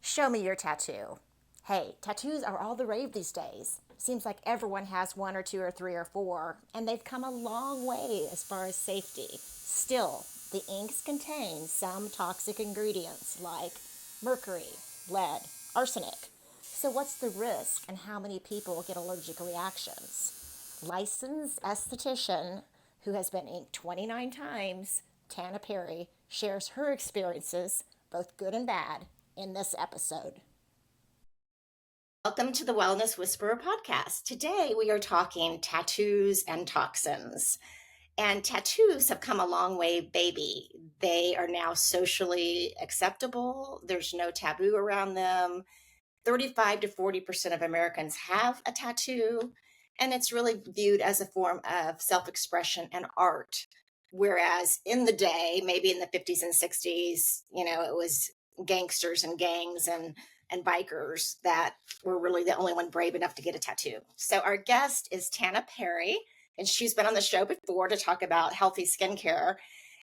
Show me your tattoo. Hey, tattoos are all the rave these days. Seems like everyone has one or two or three or four, and they've come a long way as far as safety. Still, the inks contain some toxic ingredients like mercury, lead, arsenic. So, what's the risk, and how many people get allergic reactions? Licensed esthetician who has been inked 29 times, Tana Parry, shares her experiences, both good and bad, in this episode. Welcome to the Wellness Whisperer podcast. Today we are talking tattoos and toxins. And tattoos have come a long way, baby. They are now socially acceptable. There's no taboo around them. 35 to 40% of Americans have a tattoo, and it's really viewed as a form of self-expression and art. Whereas in the day, maybe in the 50s and 60s, it was gangsters and gangs and bikers that were really the only one brave enough to get a tattoo. So our guest is Tana Parry, and she's been on the show before to talk about healthy skincare.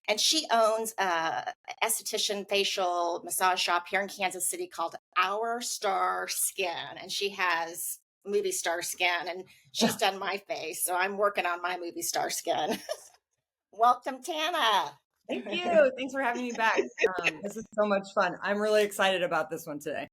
And she owns a esthetician facial massage shop here in Kansas City called Our Star Skin. And she has movie star skin, and she's done my face. So I'm working on my movie star skin. Welcome, Tana. Thank you. Thanks for having me back. This is so much fun. I'm really excited about this one today.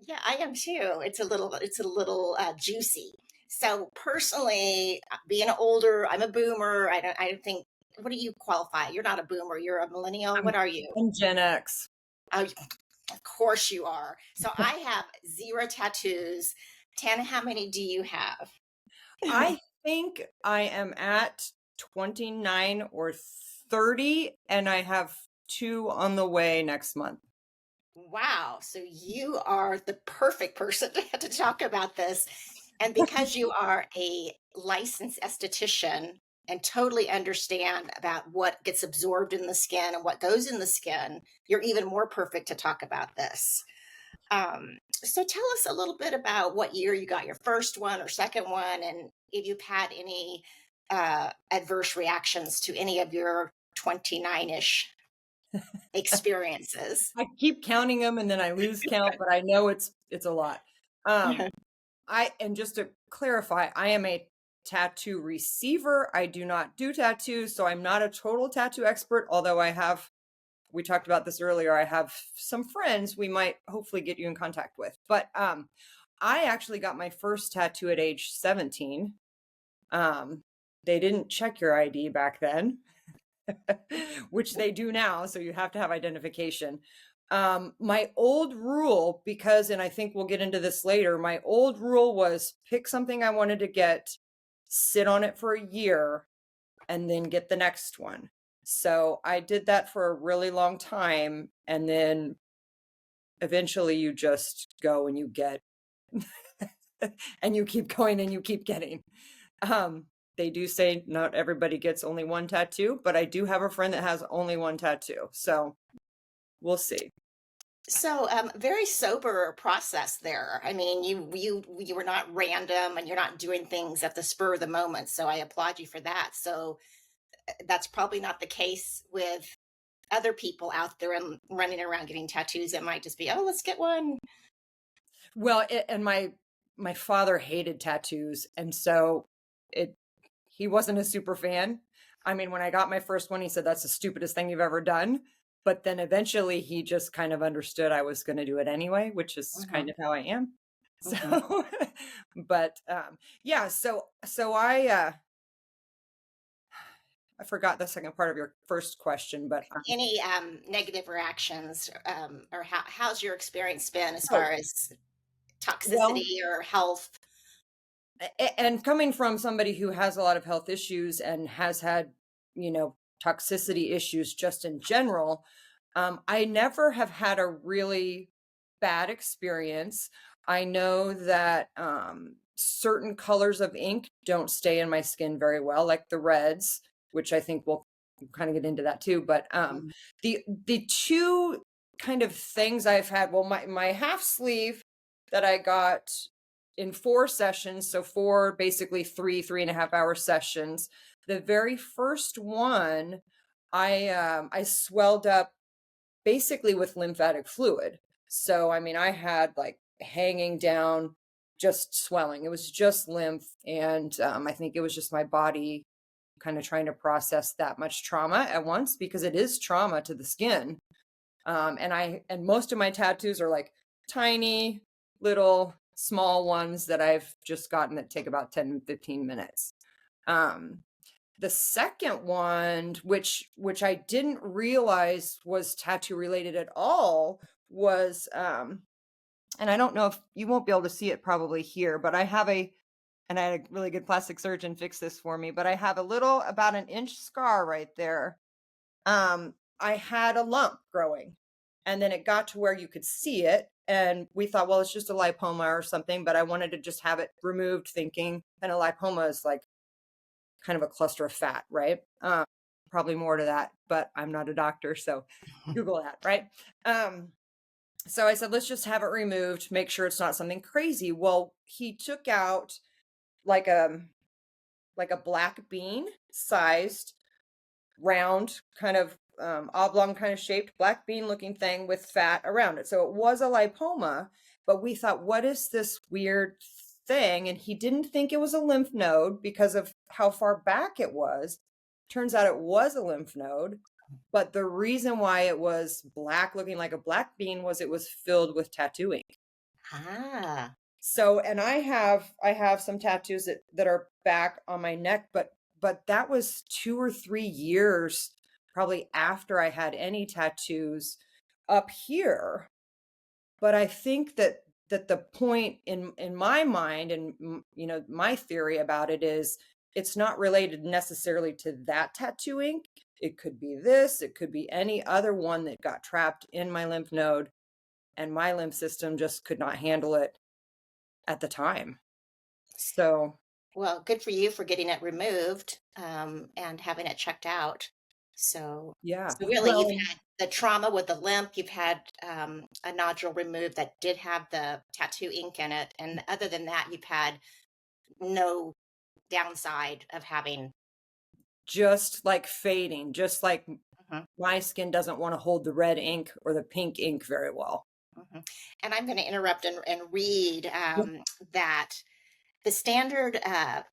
Yeah, I am too. It's a little juicy. So personally, being older, I'm a boomer. I don't think. What do you qualify? You're not a boomer. You're a millennial. What are you? I'm Gen X. Of course you are. So I have 0 tattoos. Tana, how many do you have? I think I am at 29 or 30, and I have 2 on the way next month. Wow. So you are the perfect person to talk about this. And because you are a licensed esthetician and totally understand about what gets absorbed in the skin and what goes in the skin, you're even more perfect to talk about this. So tell us a little bit about what year you got your first one or second one, and if you've had any adverse reactions to any of your 29-ish experiences. I keep counting them and then I lose count, but I know it's a lot. And just to clarify, I am a tattoo receiver. I do not do tattoos, so I'm not a total tattoo expert, although we talked about this earlier, I have some friends we might hopefully get you in contact with. But I actually got my first tattoo at age 17. They didn't check your ID back then, which they do now, so you have to have identification. My old rule, and I think we'll get into this later, my old rule was pick something I wanted to get, sit on it for a year, and then get the next one. So I did that for a really long time. And then eventually you just go and you get, and you keep going and you keep getting. They do say not everybody gets only one tattoo, but I do have a friend that has only one tattoo. So we'll see. So very sober process there. I mean, you were not random, and you're not doing things at the spur of the moment. So I applaud you for that. So that's probably not the case with other people out there and running around getting tattoos. It might just be, oh, let's get one. Well, and my father hated tattoos, and so he wasn't a super fan. I mean, when I got my first one, he said, that's the stupidest thing you've ever done. But then eventually he just kind of understood I was going to do it anyway, which is kind of how I am. So, but yeah, so I forgot the second part of your first question, but any negative reactions, or how's your experience been as far as toxicity or health? And coming from somebody who has a lot of health issues and has had, toxicity issues just in general, I never have had a really bad experience. I know that certain colors of ink don't stay in my skin very well, like the reds, which I think we'll kind of get into that too. But the 2 kind of things I've had, well, my half sleeve that I got in 4 sessions, so 4, basically 3.5 hour sessions. The very first one, I swelled up basically with lymphatic fluid. So, I mean, I had like hanging down, just swelling. It was just lymph. And I think it was just my body kind of trying to process that much trauma at once because it is trauma to the skin. And most of my tattoos are like tiny, little, small ones that I've just gotten that take about 10, 15 minutes. Um, the second one, which I didn't realize was tattoo related at all, was and I don't know if you won't be able to see it probably here, but and I had a really good plastic surgeon fix this for me, but I have a little about an inch scar right there. I had a lump growing, and then it got to where you could see it, and we thought, well, it's just a lipoma or something, but I wanted to just have it removed, thinking, and a lipoma is like kind of a cluster of fat, right? Probably more to that, but I'm not a doctor, so Google that, right? So I said, let's just have it removed, make sure it's not something crazy. Well, he took out like a black bean sized, round, kind of oblong kind of shaped black bean looking thing with fat around it. So it was a lipoma, but we thought, what is this weird thing? And he didn't think it was a lymph node because of how far back it was. Turns out it was a lymph node. But the reason why it was black, looking like a black bean, was it was filled with tattoo ink. Ah. So, and I have some tattoos that are back on my neck, but that was 2 or 3 years probably after I had any tattoos up here. But I think that the point in my mind, and my theory about it is, it's not related necessarily to that tattoo ink. It could be this, it could be any other one that got trapped in my lymph node, and my lymph system just could not handle it at the time. So, Well, good for you for getting it removed, and having it checked out. yeah. So really, you've Well, had the trauma with the limp, you've had a nodule removed that did have the tattoo ink in it, and other than that, you've had no downside of having. just like fading, just like Mhm, my skin doesn't want to hold the red ink or the pink ink very well. mhm. And I'm going to interrupt and read Yeah. that the standard uh,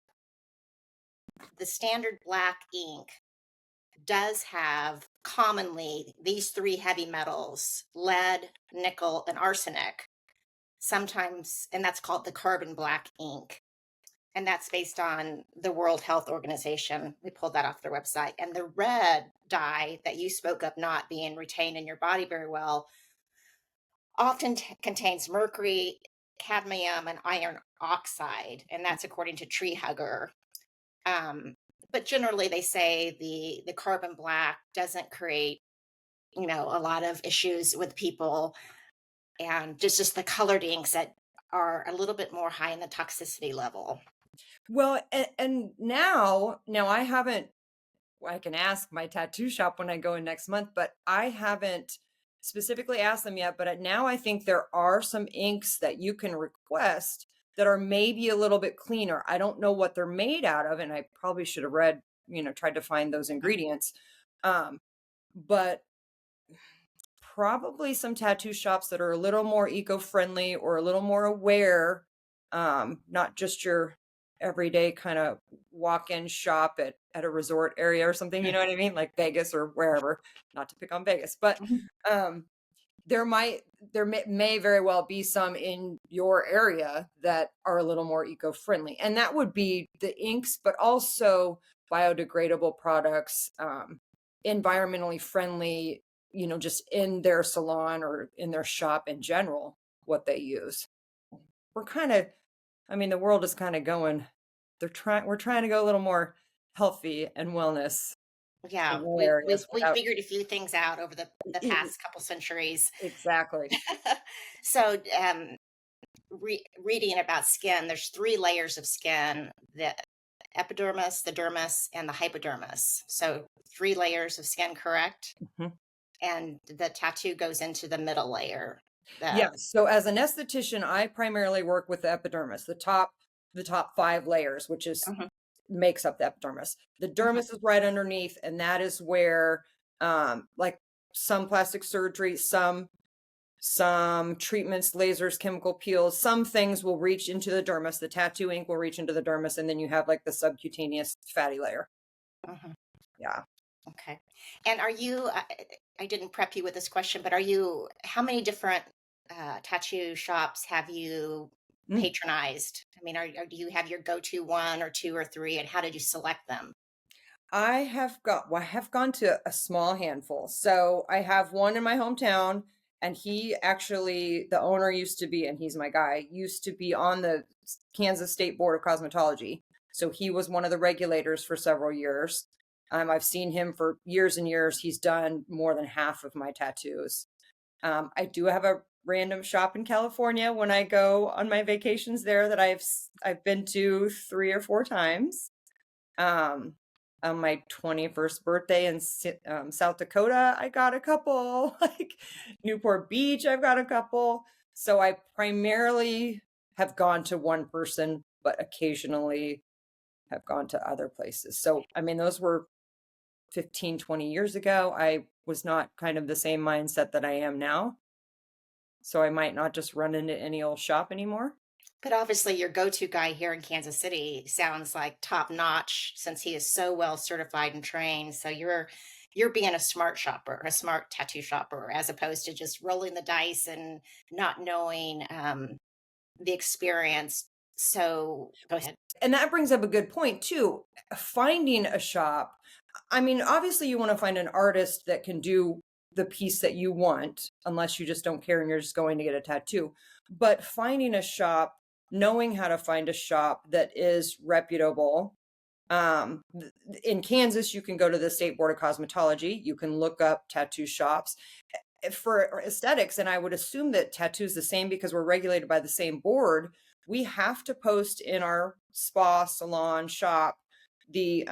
the standard black ink does have commonly these three heavy metals: lead, nickel, and arsenic. Sometimes, and that's called the carbon black ink. And that's based on the World Health Organization. We pulled that off their website. And the red dye that you spoke of not being retained in your body very well often contains mercury, cadmium, and iron oxide. And that's according to Tree Hugger. Um, but generally, they say the carbon black doesn't create, a lot of issues with people, and just the colored inks that are a little bit more high in the toxicity level. Well, and now I haven't, I can ask my tattoo shop when I go in next month, but I haven't specifically asked them yet. But now I think there are some inks that you can request that are maybe a little bit cleaner. I don't know what they're made out of, and I probably should have read, tried to find those ingredients. Um, but probably some tattoo shops that are a little more eco-friendly or a little more aware, not just your everyday kind of walk-in shop at a resort area or something, you know what I mean? Like Vegas or wherever, not to pick on Vegas, but Mhm. um there may very well be some in your area that are a little more eco-friendly. And that would be the inks, but also biodegradable products, environmentally friendly, just in their salon or in their shop in general, what they use. We're kind of, I mean, the world is kind of going, we're trying to go a little more healthy and wellness in Yeah, all we areas we without, figured a few things out over the e- past couple centuries. exactly. So, reading about skin, there's three layers of skin: the epidermis, the dermis, and the hypodermis. So, three layers of skin, correct? Mhm. And the tattoo goes into the middle layer. Yeah. The So as an esthetician, I primarily work with the epidermis, the top 5 layers, which is Mhm, makes up the epidermis. The mhm, dermis is right underneath, and that is where, like some plastic surgery, some some treatments, lasers, chemical peels. Some things will reach into the dermis. The tattoo ink will reach into the dermis, and then you have like the subcutaneous fatty layer. Mhm. Yeah. Okay. And are you, I didn't prep you with this question, but how many different tattoo shops have you Mm. patronized? I mean, do you have your go-to one or two or three, and how did you select them? I have gone to a small handful. So I have one in my hometown, and he actually, the owner used to be, and he's my guy, used to be on the Kansas State Board of Cosmetology. So he was one of the regulators for several years. I've seen him for years and years. He's done more than half of my tattoos. I do have a random shop in California when I go on my vacations there that I've been to 3 or 4 times. Um, on my 21st birthday in South Dakota, I got a couple. Like Newport Beach, I've got a couple. So I primarily have gone to one person, but occasionally have gone to other places. So, I mean, those were 15, 20 years ago. I was not kind of the same mindset that I am now. So I might not just run into any old shop anymore. But obviously, your go-to guy here in Kansas City sounds like top notch since he is so well certified and trained. So you're being a smart shopper, a smart tattoo shopper, as opposed to just rolling the dice and not knowing the experience. So go ahead. And that brings up a good point too. Finding a shop, I mean, obviously you want to find an artist that can do the piece that you want, unless you just don't care and you're just going to get a tattoo. But finding a shop, knowing how to find a shop that is reputable. In Kansas, you can go to the State Board of Cosmetology. You can look up tattoo shops for aesthetics, and I would assume that tattoo's the same because we're regulated by the same board. We have to post in our spa, salon, shop the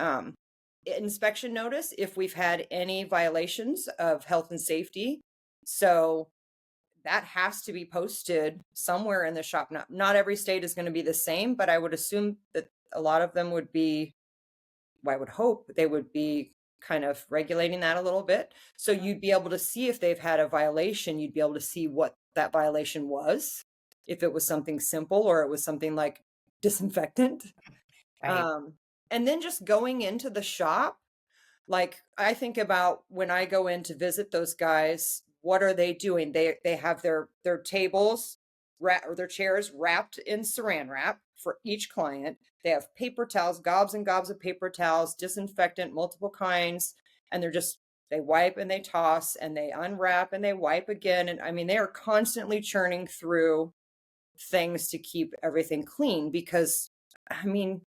inspection notice if we've had any violations of health and safety. So that has to be posted somewhere in the shop. Not every state is going to be the same, but I would assume that a lot of them would be, well, I would hope they would be kind of regulating that a little bit. So Mhm. you'd be able to see if they've had a violation, you'd be able to see what that violation was, if it was something simple or it was something like disinfectant. Right. Um, and then just going into the shop, like, I think about when I go in to visit those guys, what are they doing? They have their tables or their chairs wrapped in saran wrap for each client. They have paper towels, gobs and gobs of paper towels, disinfectant, multiple kinds, and they wipe and they toss and they unwrap and they wipe again. And I mean, they are constantly churning through things to keep everything clean because I mean,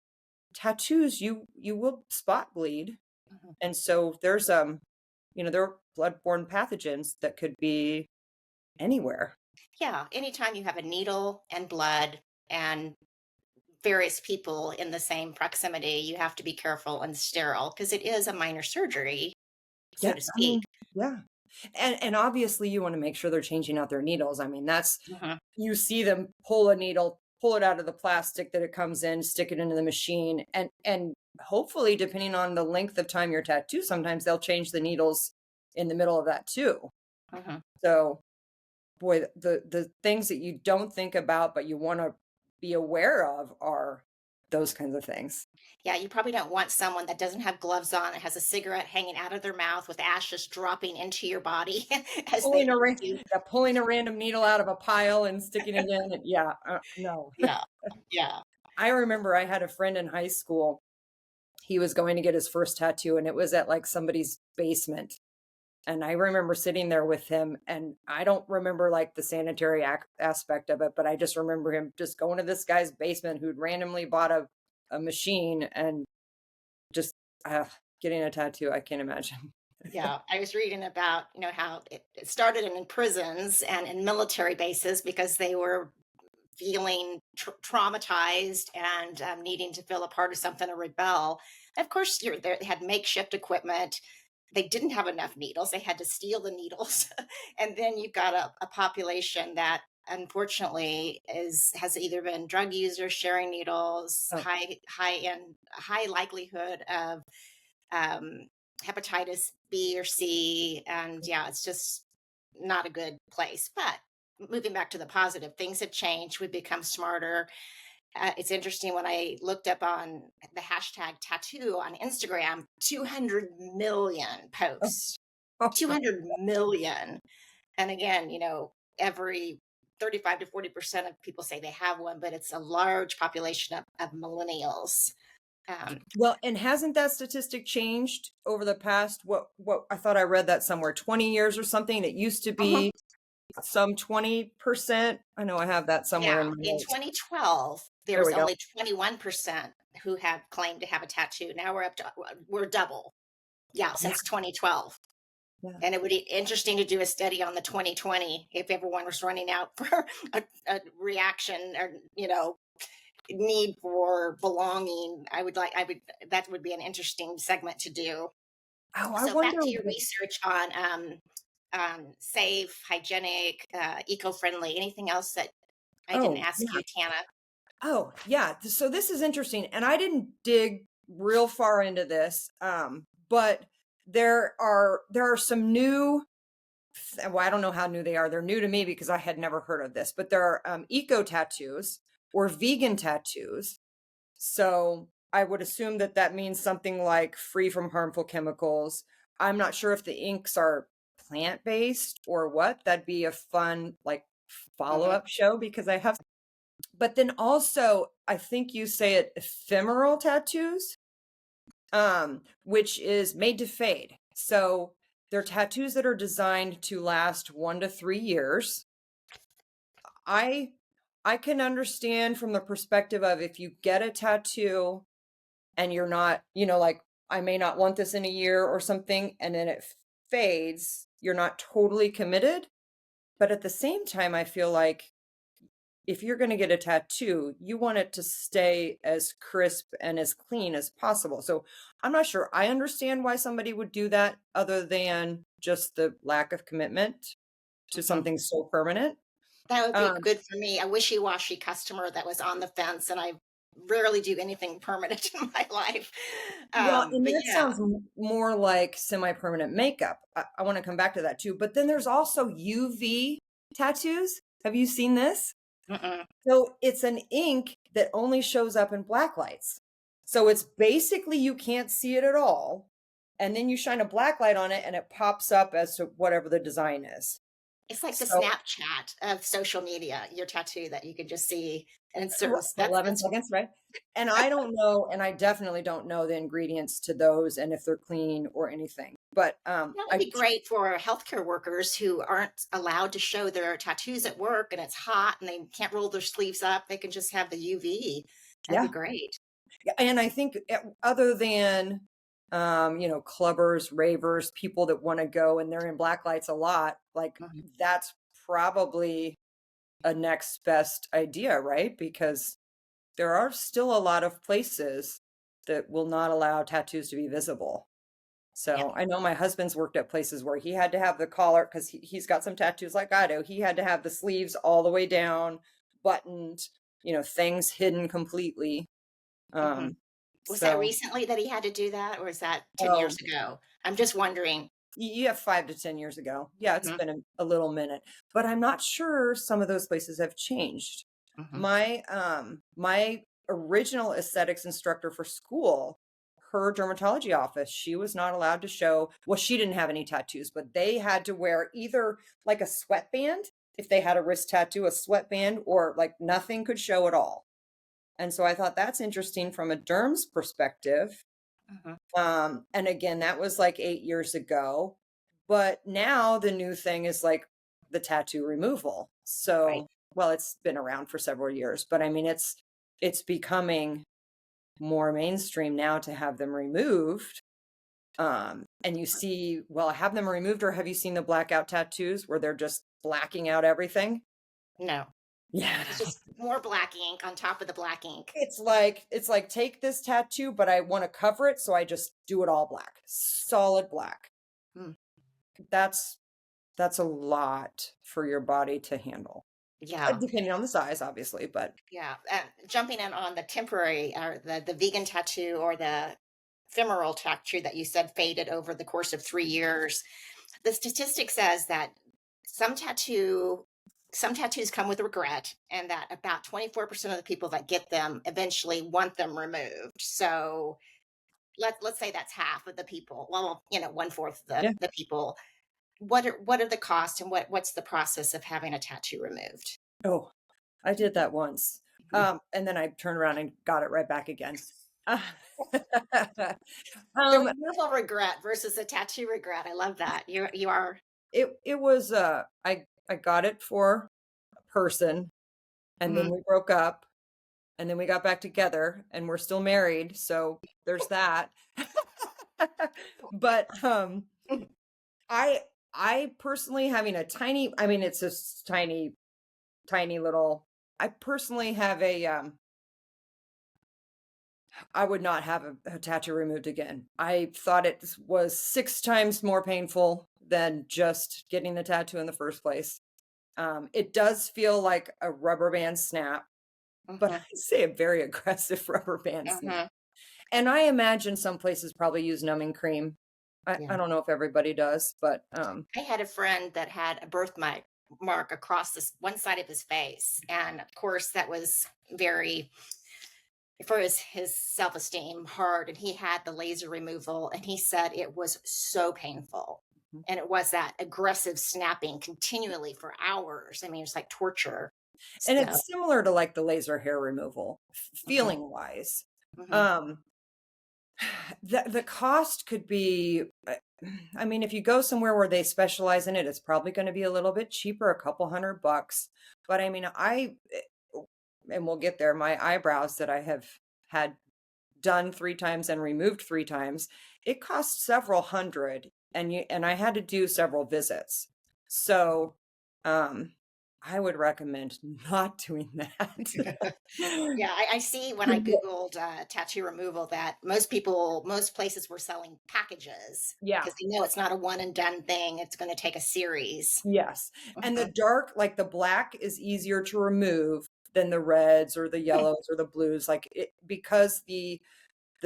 tattoos, you will spot bleed, Mhm. and so there are bloodborne pathogens that could be anywhere. Yeah. Anytime you have a needle and blood and various people in the same proximity, you have to be careful and sterile because it is a minor surgery, so Yeah, to I speak. mean, yeah. And obviously you want to make sure they're changing out their needles. I mean, that's Mhm. you see them pull a needle, pull it out of the plastic that it comes in, stick it into the machine, and hopefully depending on the length of time your tattoo, sometimes they'll change the needles in the middle of that too. Mhm. So boy, the things that you don't think about, but you wanna be aware of are those kinds of things. Yeah, you probably don't want someone that doesn't have gloves on and has a cigarette hanging out of their mouth with ashes dropping into your body as they help you. Pulling a random needle out of a pile and sticking it in, and yeah, no. Yeah. Yeah. I remember I had a friend in high school, he was going to get his first tattoo, and it was at, like, somebody's basement, and I remember sitting there with him, and I don't remember, like, the sanitary aspect of it, but I just remember him just going to this guy's basement who'd randomly bought a machine and just, getting a tattoo, I can't imagine. Yeah, I was reading about, how it started in prisons and in military bases because they were feeling traumatized and needing to feel a part of something or rebel. Of course, they had makeshift equipment. They didn't have enough needles. They had to steal the needles, and then you've got a population that unfortunately has either been drug users sharing needles, Oh, high likelihood of um, hepatitis B or C, and yeah, it's just not a good place. But moving back to the positive, things have changed. We've become smarter. It's interesting when I looked up on the hashtag tattoo on Instagram, 200 million Oh, posts, oh, 200 million. And again, every 35 to 40% of people say they have one, but it's a large population of millennials. Um, well, and hasn't that statistic changed over the past, what I thought I read that somewhere, 20 years or something? It used to mhm. be some 20%. I know I have that somewhere in Yeah, my in notes. 2012, there There was we go. only 21% who have claimed to have a tattoo. Now we're double. Yeah, Yeah, since 2012. yeah. And it would be interesting to do a study on the 2020 if everyone was running out for a reaction or, need for belonging. That would be an interesting segment to do. Oh, I So back wonder to your what, research on safe, hygienic, eco-friendly. Anything else that I didn't oh, ask yeah. you, Tana? Oh, yeah. So this is interesting. And I didn't dig real far into this. But there are some new, well, I don't know how new they are. They're new to me because I had never heard of this, but there are eco tattoos or vegan tattoos. So I would assume that that means something like free from harmful chemicals. I'm not sure if the inks are plant-based or what. That'd be a fun, like, Hmm. follow-up show because I have, but then also I think you say it, ephemeral tattoos, which is made to fade. So they're tattoos that are designed to last 1 to 3 years. I I can understand from the perspective of if you get a tattoo and you're not, like, I may not want this in a year or something, and then it fades, you're not totally committed. But at the same time, I feel like if you're going to get a tattoo, you want it to stay as crisp and as clean as possible. So I'm not sure I understand why somebody would do that other than just the lack of commitment to Hmm. something so permanent. That would be Um, good for me. A wishy-washy customer that was on the fence, and I rarely do anything permanent in my life. well, and But that yeah, sounds more like semi-permanent makeup. I want to come back to that too. But then there's also UV tattoos. Have you seen this? mm-mm. So it's an ink that only shows up in black lights. So it's basically you can't see it at all. And then you shine a black light on it and it pops up as to whatever the design is. It's like the So Snapchat of social media, your tattoo that you can just see in certain. for That's 11 seconds, right? And I don't know, and I definitely don't know the ingredients to those and if they're clean or anything. But that would be great for healthcare workers who aren't allowed to show their tattoos at work, and it's hot, and they can't roll their sleeves up. They can just have the UV. That'd be yeah. great. Yeah, and I think other than clubbers, ravers, people that want to go and they're in black lights a lot, like Mhm. that's probably a next best idea, right? Because there are still a lot of places that will not allow tattoos to be visible. Yeah. So I know my husband's worked at places where he had to have the collar because he's got some tattoos like I do. He had to have the sleeves all the way down, buttoned, things hidden completely. Hmm. Um, Was that so, recently that he had to do that, or was that 10 years oh, ago? I'm just wondering. yeah, 5 to 10 years ago. Yeah, it's Hmm. been a little minute, but I'm not sure some of those places have changed. Hmm. My original aesthetics instructor for school, her dermatology office, she was not allowed to show, well, she didn't have any tattoos, but they had to wear either like a sweatband, if they had a wrist tattoo, a sweatband, or like nothing could show at all. And so I thought that's interesting from a derm's perspective. Hmm. And again, that was like 8 years ago. But now the new thing is like the tattoo removal. Right. So, well, it's been around for several years, but I mean, it's becoming more mainstream now to have them removed. And you see, well, have them removed, or have you seen the blackout tattoos where they're just blacking out everything? No, Yeah. it's just more black ink on top of the black ink. It's like take this tattoo, but I want to cover it, so I just do it all black. Solid black. Mm. That's that's a lot for your body to handle. Yeah. Depending on the size, obviously, but Yeah. Jumping in on the temporary or the vegan tattoo or the femoral tattoo that you said faded over the course of 3 years. The statistic says that some tattoo some tattoos come with regret, and that about 24% of the people that get them eventually want them removed. So let's say that's half of the people. Well, one fourth of Yeah. the people. What are the costs, and what's the process of having a tattoo removed? Oh, I did that once. Mhm. And then I turned around and got it right back again. Uh, The um, removal regret versus a tattoo regret. I love that. You are. it was, I got it for a person, and then Mhm. we broke up, and then we got back together, and we're still married, so there's that. But, I I personally having a tiny I mean, it's just tiny, tiny little I personally have I would not have a tattoo removed again. I thought it was 6 times more painful than just getting the tattoo in the first place. It does feel like a rubber band snap, but I Mhm, say a very aggressive rubber band snap. mhm. And I imagine some places probably use numbing cream. I Yeah. don't know if everybody does, but, I had a friend that had a birthmark across this one side of his face, and of course that was very, for his self-esteem, hard, and he had the laser removal, and he said it was so painful, and it was that aggressive snapping continually for hours. I mean, it's like torture. and So it's similar to, like, the laser hair removal, mhm, feeling wise. mhm, Um, the cost could be, I mean, if you go somewhere where they specialize in it, it's probably gonna be a little bit cheaper, a couple $100, but I mean, and we'll get there, my eyebrows that I have had done 3 times and removed 3 times, it cost several hundred, and I had to do several visits. So, um, I would recommend not doing that. yeah, I see when I googled tattoo removal that most places were selling packages Yeah, because they know it's not a one and done thing. It's going to take a series. yes, and the Mhm. dark like, the black is easier to remove than the reds or the Hmm. yellows or the blues, like, it because the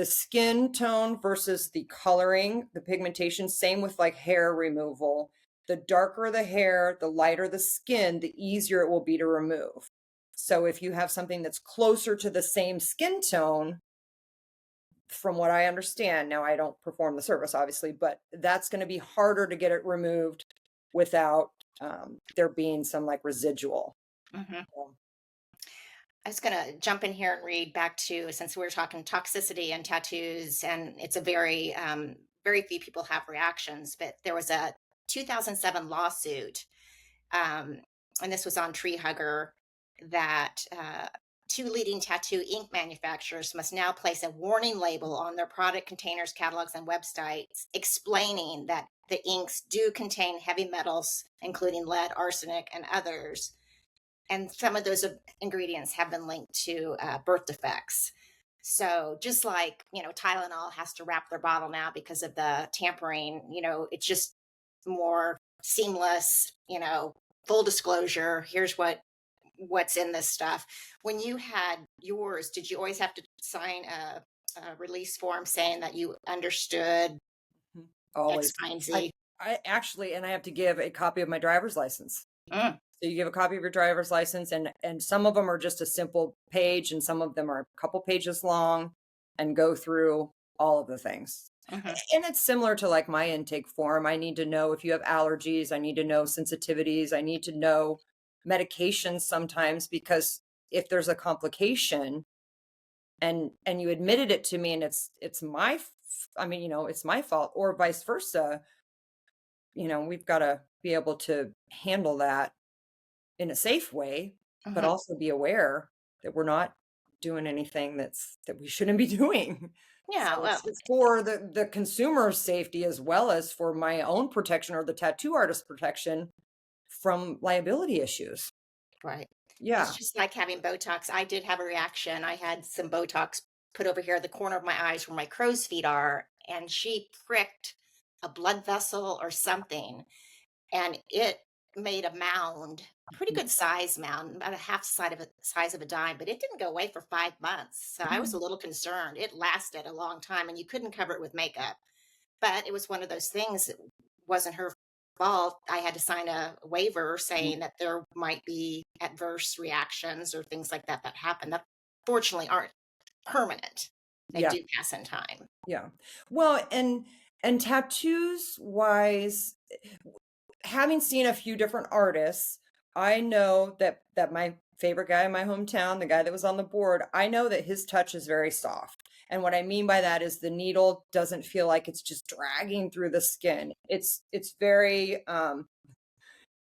skin tone versus the coloring, the pigmentation, same with like hair removal. The darker the hair, the lighter the skin, the easier it will be to remove. So if you have something that's closer to the same skin tone, from what I understand, now I don't perform the service obviously, but that's going to be harder to get it removed without there being some like residual. Hmm. Um, I was going to jump in here and read back to, since we were talking toxicity and tattoos, and it's a very few people have reactions, but there was a 2007 lawsuit, um, and this was on Tree Hugger, that two leading tattoo ink manufacturers must now place a warning label on their product containers, catalogs, and websites explaining that the inks do contain heavy metals, including lead, arsenic, and others. And some of those ingredients have been linked to birth defects. So just like, Tylenol has to wrap their bottle now because of the tampering, it's just more seamless, full disclosure. Here's what's in this stuff. When you had yours, did you always have to sign a release form saying that you understood mhm. X, Always. Y, and I Z? I actually and I have to give a copy of my driver's license. Mm, So you give a copy of your driver's license and some of them are just a simple page and some of them are a couple pages long and go through all of the things. mhm, And it's similar to like my intake form. I need to know if you have allergies, I need to know sensitivities, I need to know medications sometimes because if there's a complication and you admitted it to me and it's I mean, it's my fault or vice versa, we've got to be able to handle that in a safe way, but mhm. also be aware that we're not doing anything that we shouldn't be doing. So Yeah, well, it's for the consumer's safety as well as for my own protection or the tattoo artist protection from liability issues. right. It's Yeah. just like having Botox. I did have a reaction. I had some Botox put over here at the corner of my eyes where my crow's feet are, and she pricked a blood vessel or something, and it made a mound, pretty good size mound, about a half size of a dime, but it didn't go away for 5 months. So I was a little concerned. It lasted a long time, and you couldn't cover it with makeup. But it was one of those things. It wasn't her. fall, I had to sign a waiver saying that there might be adverse reactions or things like that that happen that fortunately aren't permanent. They Yeah. do pass in time. Yeah. Well, and tattoos wise, having seen a few different artists, I know that my favorite guy in my hometown, the guy that was on the board, I know that his touch is very soft. And what I mean by that is the needle doesn't feel like it's just dragging through the skin. It's very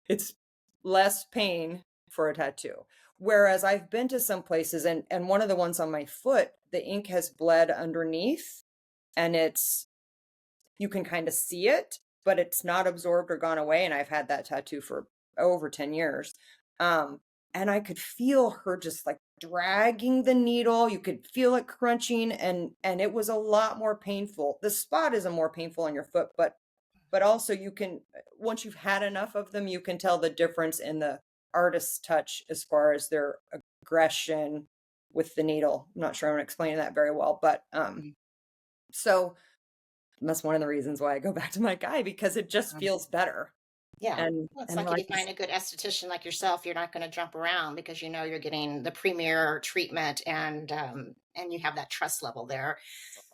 it's less pain for a tattoo. Whereas I've been to some places and one of the ones on my foot, the ink has bled underneath and it's you can kind of see it, but it's not absorbed or gone away. And I've had that tattoo for over 10 years. And I could feel her just like dragging the needle. You could feel it crunching and it was a lot more painful. The spot isn't more painful on your foot, but also you can once you've had enough of them, you can tell the difference in the artist's touch as far as their aggression with the needle. I'm not sure I'm explaining that very well, but Mhm. so that's one of the reasons why I go back to my guy because it just Um, feels better. yeah. And Well, it's and like if like you find a good esthetician like yourself, you're not going to jump around because you know you're getting the premier treatment and you have that trust level there.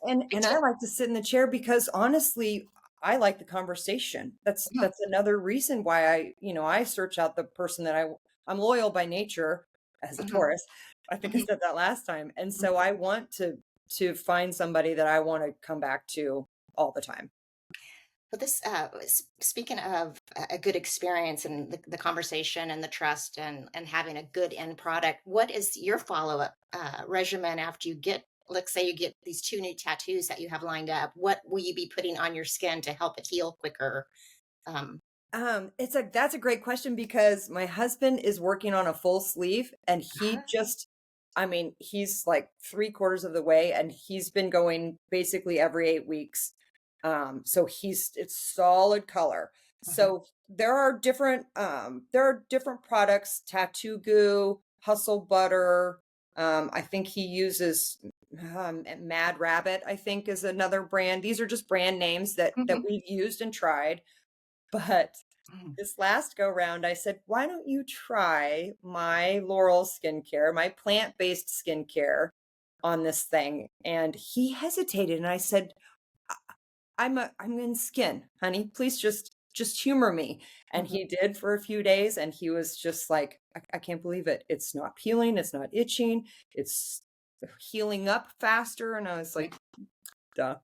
I and I did. like to sit in the chair because honestly, I like the conversation. Mhm, That's another reason why I search out the person that I'm loyal by nature as a mhm, Taurus. I think I mhm, said that last time. And mhm. so I want to find somebody that I want to come back to all the time. But this, speaking of a good experience and the conversation and the trust and having a good end product, what is your follow up regimen after you get, let's say you get these two new tattoos that you have lined up? What will you be putting on your skin to help it heal quicker? Um, That's a great question because my husband is working on a full sleeve and I mean, he's like 3/4 of the way and he's been going basically every 8 weeks. So it's solid color. mhm, So there are different products, tattoo goo, hustle butter. I think he uses Mad Rabbit, I think is another brand. These are just brand names that mhm, we've used and tried. But mhm, this last go round, I said, "Why don't you try my Laurel skincare, my plant-based skincare on this thing?" And he hesitated, and I said, I'm in skin, honey. Please just humor me." And mhm. he did for a few days, and he was just like, I can't believe it. It's not peeling, it's not itching, it's healing up faster." And I was Yeah, like, "Duh."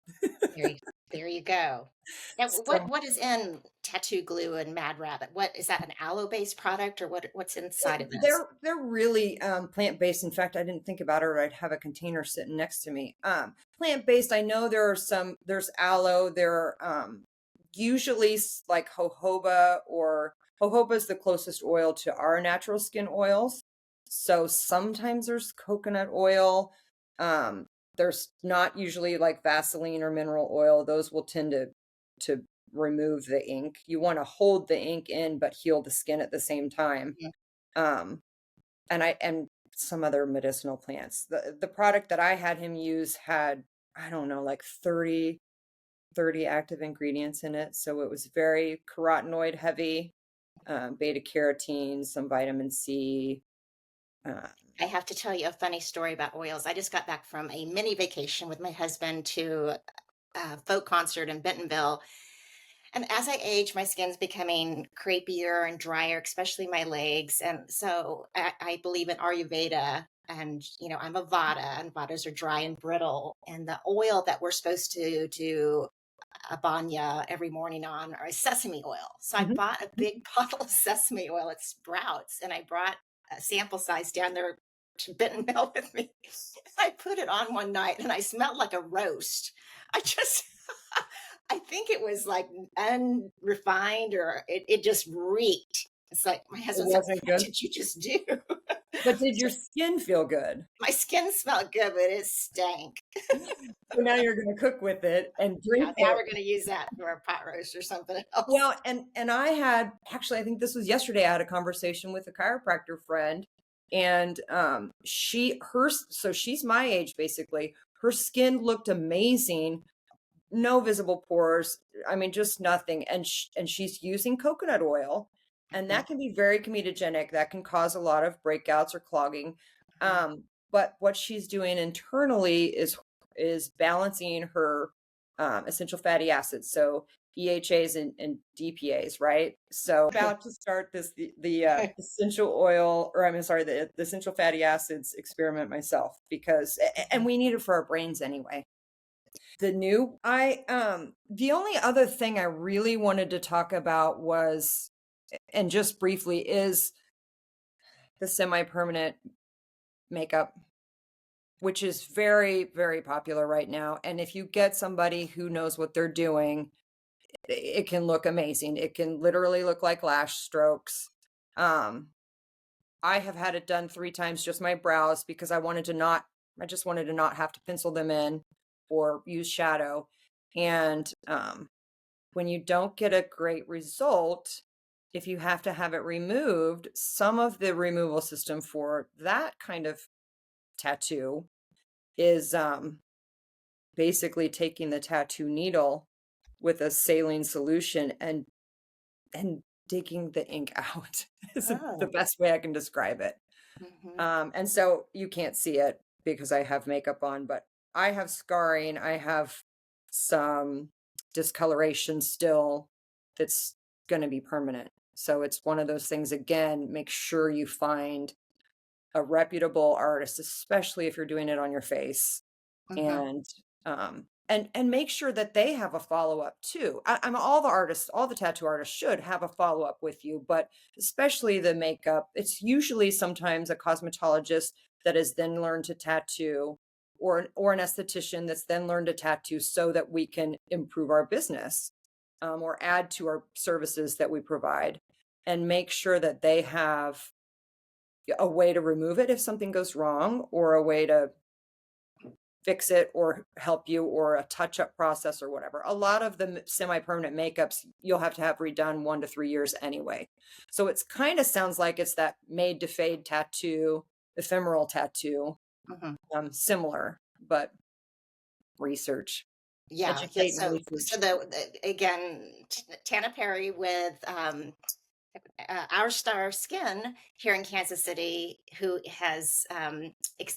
there you, there you go. Now, So what is in tattoo glue and Mad Rabbit? What is that, an aloe based product or what's inside of this? They're really, plant-based. In fact, I didn't think about it or I'd have a container sitting next to me. Plant-based, I know there's aloe, there are, usually like jojoba is the closest oil to our natural skin oils. So sometimes there's coconut oil. Um, there's not usually like Vaseline or mineral oil. Those will tend to remove the ink. You want to hold the ink in but heal the skin at the same time. Mhm. Um, and some other medicinal plants. The product that I had him use had, I don't know, like 30 active ingredients in it. So it was very carotenoid heavy, beta carotene, some vitamin C. Uh, I have to tell you a funny story about oils. I just got back from a mini vacation with my husband to a folk concert in Bentonville. And as I age, my skin's becoming crepier and drier, especially my legs. And so I believe in Ayurveda. And, I'm a Vata, and Vatas are dry and brittle. And the oil that we're supposed to do a banya every morning on or sesame oil. So I mhm. bought a big bottle of sesame oil at Sprouts and I brought a sample size down there to Bentonville with me. I put it on one night and I smelled like a roast. I just, I think it was like unrefined or it just reeked. It's like my It husband's like, wasn't what good. did you just do? But did So your skin feel good? my skin smelled good, but it stank. So now you're going to cook with it and Yeah, drink now it. we're going to use that for a pot roast or something else. Well, and I had actually, I think this was yesterday. I had a conversation with a chiropractor friend, and so she's my age basically. Her skin looked amazing, no visible pores. I mean, just nothing. And she's using coconut oil, and Mhm, that can be very comedogenic. That can cause a lot of breakouts or clogging. mhm, But what she's doing internally is balancing her essential fatty acids. So EHAs and DPAs, right? So about to start the essential oil, or I'm sorry, the essential fatty acids experiment myself because and mhm, we need it for our brains anyway. The only other thing I really wanted to talk about was, and just briefly, is the semi-permanent makeup, which is very, very popular right now. And if you get somebody who knows what they're doing, it can look amazing. It can literally look like lash strokes. Um, I have had it done 3 times, just my brows, because I just wanted to not have to pencil them in or use shadow. And when you don't get a great result, if you have to have it removed, some of the removal system for that kind of tattoo is basically taking the tattoo needle with a saline solution and digging the ink out is the Oh, best way I can describe it. mhm, And so you can't see it because I have makeup on, but I have scarring. I have some discoloration still that's going to be permanent. So it's one of those things, again, make sure you find a reputable artist, especially if you're doing it on your face, mhm, and make sure that they have a follow-up too. I'm all the artists, all the tattoo artists should have a follow-up with you, but especially the makeup. It's usually sometimes a cosmetologist that has then learned to tattoo, or an esthetician that's then learned to tattoo so that we can improve our business, or add to our services that we provide, and make sure that they have a way to remove it if something goes wrong, or a way to fix it or help you, or a touch-up process or whatever. A lot of the semi-permanent makeups you'll have to have redone 1 to 3 years anyway. So it's kind of sounds like it's that made to fade tattoo, ephemeral tattoo, mhm. similar, but research, Yeah, yeah. educate and So research. again, Tana Perry with Our Star Skin here in Kansas City, who has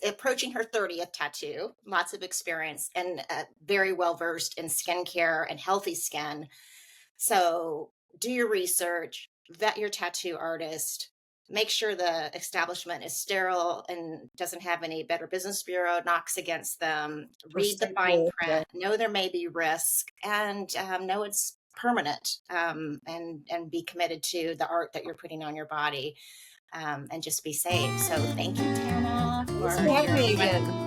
approaching her 30th tattoo, lots of experience, and very well versed in skincare and healthy skin. So do your research, vet your tattoo artist, make sure the establishment is sterile and doesn't have any Better Business Bureau knocks against them. Or Read the stay fine cool, yeah. print, know there may be risk, and know it's permanent, and be committed to the art that you're putting on your body, and just be safe. So thank you, Tana, Thanks for for having me sharing again.